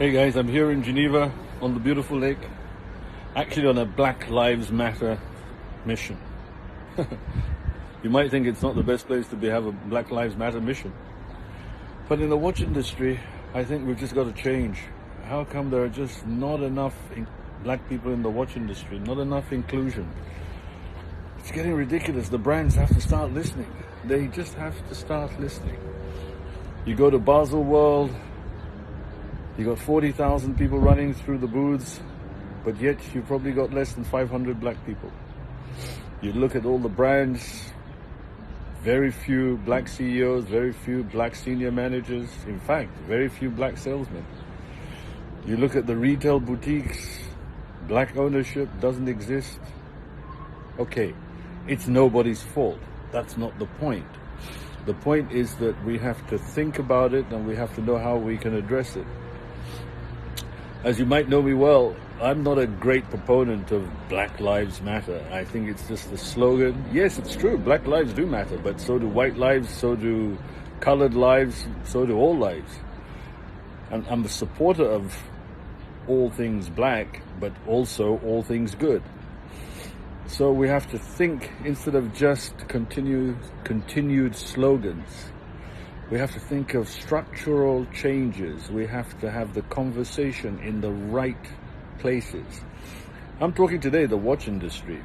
Hey guys, I'm here in Geneva on the beautiful lake, actually on a Black Lives Matter mission. You might think it's not the best place to have a Black Lives Matter mission, but in the watch industry, I think we've just got to change. How come there are just not enough black people in the watch industry, not enough inclusion? It's getting ridiculous. The brands have to start listening. They just have to start listening. You go to Basel World, you got 40,000 people running through the booths, but yet you probably got less than 500 black people. You look at all the brands, very few black CEOs, very few black senior managers, in fact, very few black salesmen. You look at the retail boutiques, black ownership doesn't exist. Okay, it's nobody's fault. That's not the point. The point is that we have to think about it and we have to know how we can address it. As you might know me well, I'm not a great proponent of Black Lives Matter. I think it's just a slogan. Yes, it's true, black lives do matter, but so do white lives, so do colored lives, so do all lives. And I'm a supporter of all things black, but also all things good. So we have to think, instead of just continued slogans, we have to think of structural changes. We have to have the conversation in the right places. I'm talking today the watch industry.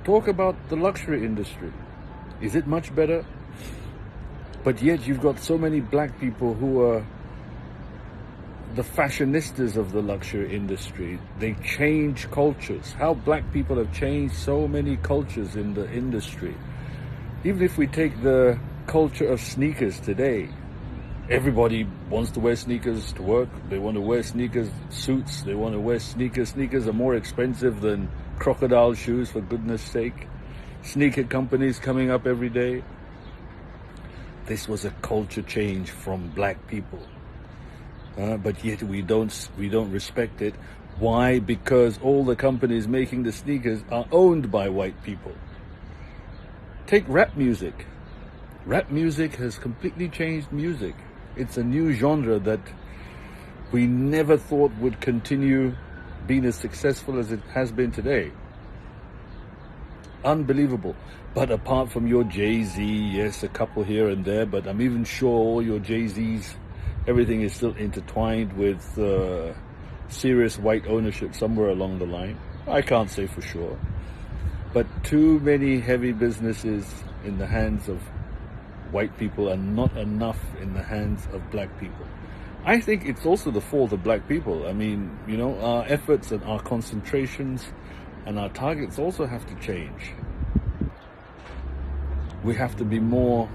Talk about the luxury industry. Is it much better? But yet you've got so many black people who are the fashionistas of the luxury industry. They change cultures. How black people have changed so many cultures in the industry. Even if we take the culture of sneakers today, everybody wants to wear sneakers to work. They want to wear sneakers suits. They want to wear sneakers. Sneakers are more expensive than crocodile shoes, for goodness sake. Sneaker companies coming up every day. This was a culture change from black people, but yet we don't respect it. Why? Because all the companies making the sneakers are owned by white people. Take rap music. Rap music has completely changed music. It's a new genre that we never thought would continue being as successful as it has been today. Unbelievable. But apart from your Jay-Z, yes, a couple here and there, but I'm even sure all your Jay-Z's, everything is still intertwined with serious white ownership somewhere along the line. I can't say for sure. But too many heavy businesses in the hands of white people and not enough in the hands of black people. I think it's also the fault of black people. I mean, our efforts and our concentrations and our targets also have to change. We have to be more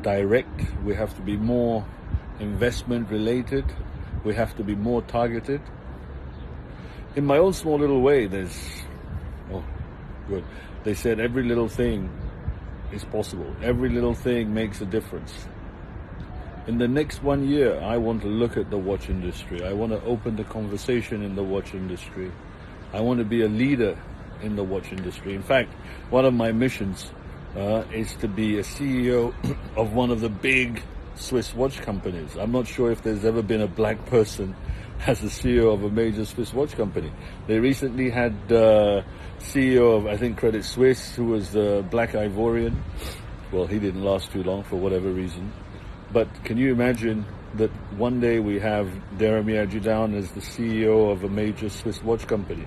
direct. We have to be more investment related. We have to be more targeted. In my own small little way, they said every little thing is possible. Every little thing makes a difference. In the next 1 year, I want to look at the watch industry. I want to open the conversation in the watch industry. I want to be a leader in the watch industry. In fact, one of my missions is to be a CEO of one of the big Swiss watch companies. I'm not sure if there's ever been a black person as the CEO of a major Swiss watch company. They recently had CEO of, I think, Credit Suisse, who was black Ivorian. Well, he didn't last too long for whatever reason. But can you imagine that one day we have Deremy Ajidoun as the CEO of a major Swiss watch company?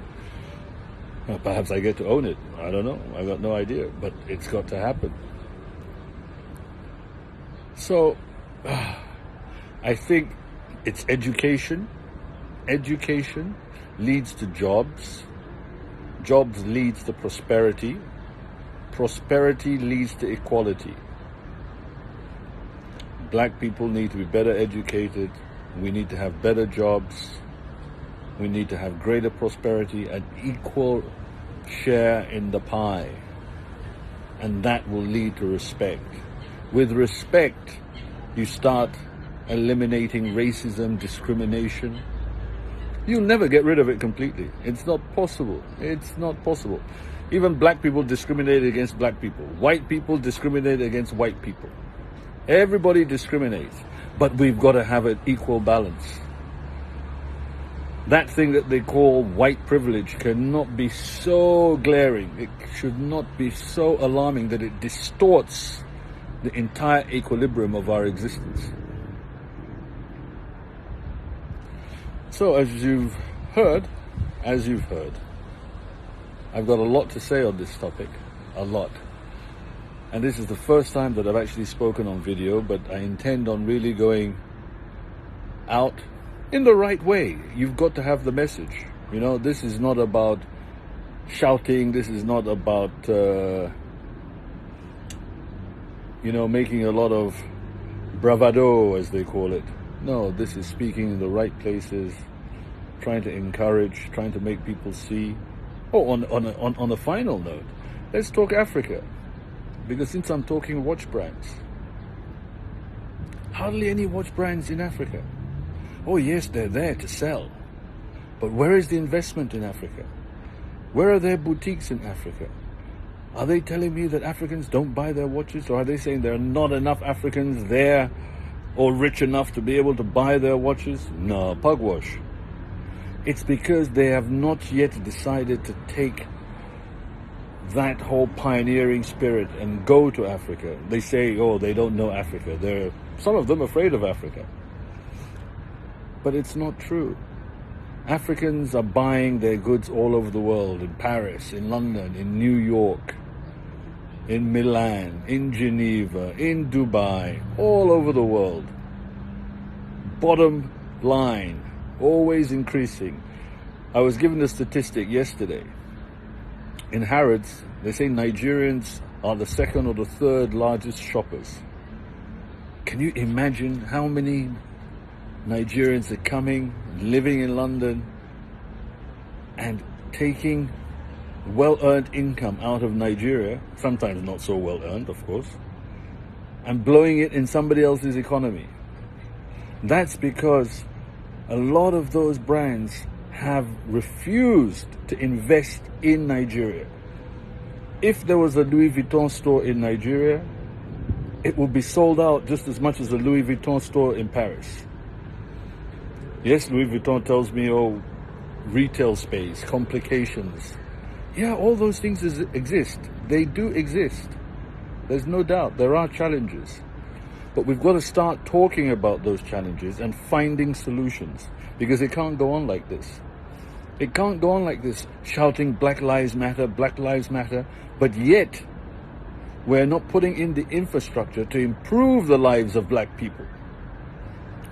Perhaps I get to own it. I don't know. I got no idea. But it's got to happen. So, I think it's education. Education leads to jobs. Jobs leads to prosperity. Prosperity leads to equality. Black people need to be better educated. We need to have better jobs. We need to have greater prosperity and equal share in the pie. And that will lead to respect. With respect, you start eliminating racism, discrimination. You'll never get rid of it completely. It's not possible. It's not possible. Even black people discriminate against black people. White people discriminate against white people. Everybody discriminates, but we've got to have an equal balance. That thing that they call white privilege cannot be so glaring. It should not be so alarming that it distorts the entire equilibrium of our existence. So as you've heard, I've got a lot to say on this topic, a lot. And this is the first time that I've actually spoken on video, but I intend on really going out in the right way. You've got to have the message. You know, this is not about shouting. This is not about, making a lot of bravado, as they call it. No, this is speaking in the right places, trying to encourage, trying to make people see. Oh, on a final note, let's talk Africa. Because since I'm talking watch brands, hardly any watch brands in Africa. Oh yes, they're there to sell. But where is the investment in Africa? Where are their boutiques in Africa? Are they telling me that Africans don't buy their watches? Or are they saying there are not enough Africans there or rich enough to be able to buy their watches? No, pugwash. It's because they have not yet decided to take that whole pioneering spirit and go to Africa. They say, oh, they don't know Africa. Some of them afraid of Africa. But it's not true. Africans are buying their goods all over the world, in Paris, in London, in New York, in Milan, in Geneva, in Dubai, all over the world. Bottom line, always increasing. I was given a statistic yesterday. In Harrods, they say Nigerians are the second or the third largest shoppers. Can you imagine how many Nigerians are coming, living in London, and taking well-earned income out of Nigeria, sometimes not so well-earned, of course, and blowing it in somebody else's economy? That's because a lot of those brands have refused to invest in Nigeria. If there was a Louis Vuitton store in Nigeria, it would be sold out just as much as a Louis Vuitton store in Paris. Yes, Louis Vuitton tells me, oh, retail space, complications. Yeah, all those things exist. They do exist. There's no doubt. There are challenges. But we've got to start talking about those challenges and finding solutions, because it can't go on like this. It can't go on like this, shouting Black Lives Matter, but yet we're not putting in the infrastructure to improve the lives of black people,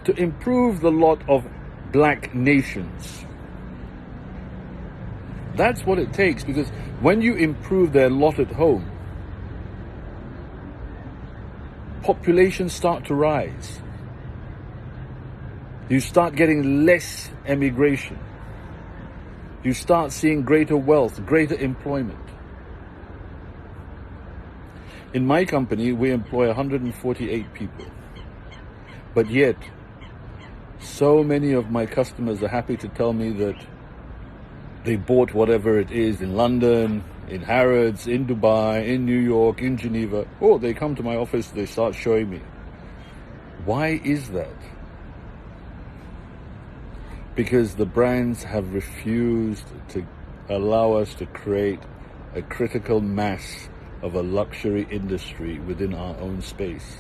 to improve the lot of black nations. That's what it takes, because when you improve their lot at home, populations start to rise. You start getting less emigration. You start seeing greater wealth, greater employment. In my company, we employ 148 people. But yet, so many of my customers are happy to tell me that they bought whatever it is in London, in Harrods, in Dubai, in New York, in Geneva. Oh, they come to my office, they start showing me. Why is that? Because the brands have refused to allow us to create a critical mass of a luxury industry within our own space.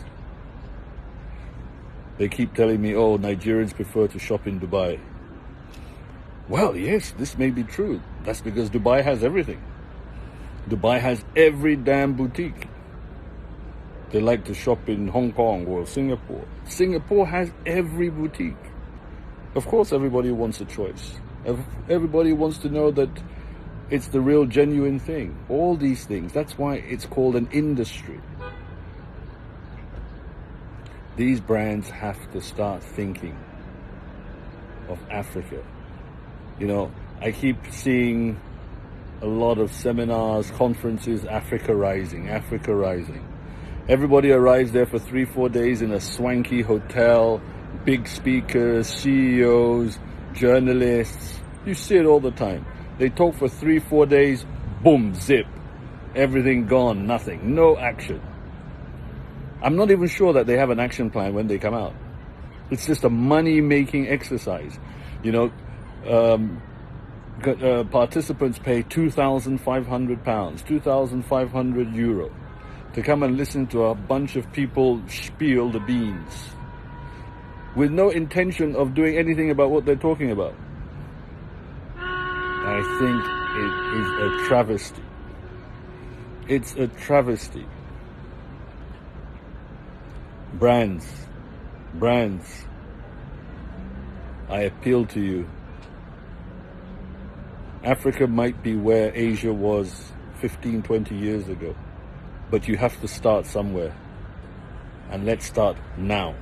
They keep telling me, oh, Nigerians prefer to shop in Dubai. Well, yes, this may be true. That's because Dubai has everything. Dubai has every damn boutique. They like to shop in Hong Kong or Singapore. Singapore has every boutique. Of course, everybody wants a choice. Everybody wants to know that it's the real, genuine thing. All these things. That's why it's called an industry. These brands have to start thinking of Africa. You know, I keep seeing a lot of seminars, conferences, Africa Rising. Everybody arrives there for 3-4 days in a swanky hotel, big speakers, CEOs, journalists. You see it all the time. They talk for 3-4 days, boom, zip. Everything gone, nothing, no action. I'm not even sure that they have an action plan when they come out. It's just a money-making exercise. You know, participants pay £2,500, €2,500 to come and listen to a bunch of people spiel the beans with no intention of doing anything about what they're talking about. I think it is a travesty. It's a travesty. Brands, I appeal to you. Africa might be where Asia was 15, 20 years ago, but you have to start somewhere. And let's start now.